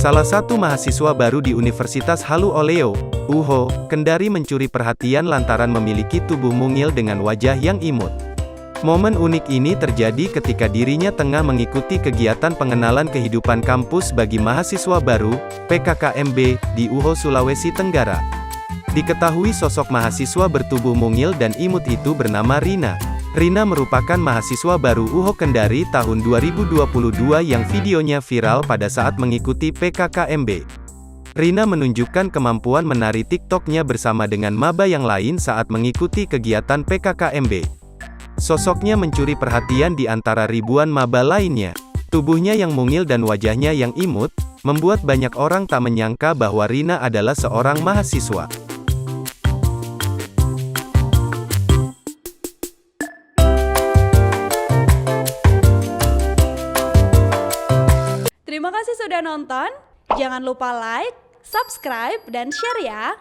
Salah satu mahasiswa baru di Universitas Halu Oleo, UHO, Kendari mencuri perhatian lantaran memiliki tubuh mungil dengan wajah yang imut. Momen unik ini terjadi ketika dirinya tengah mengikuti kegiatan pengenalan kehidupan kampus bagi mahasiswa baru, PKKMB, di UHO Sulawesi Tenggara. Diketahui sosok mahasiswa bertubuh mungil dan imut itu bernama Rina. Rina merupakan mahasiswa baru UHO Kendari tahun 2022 yang videonya viral pada saat mengikuti PKKMB. Rina menunjukkan kemampuan menari TikTok-nya bersama dengan maba yang lain saat mengikuti kegiatan PKKMB. Sosoknya mencuri perhatian di antara ribuan maba lainnya. Tubuhnya yang mungil dan wajahnya yang imut, membuat banyak orang tak menyangka bahwa Rina adalah seorang mahasiswa. Terima kasih sudah nonton. Jangan lupa like, subscribe, dan share ya.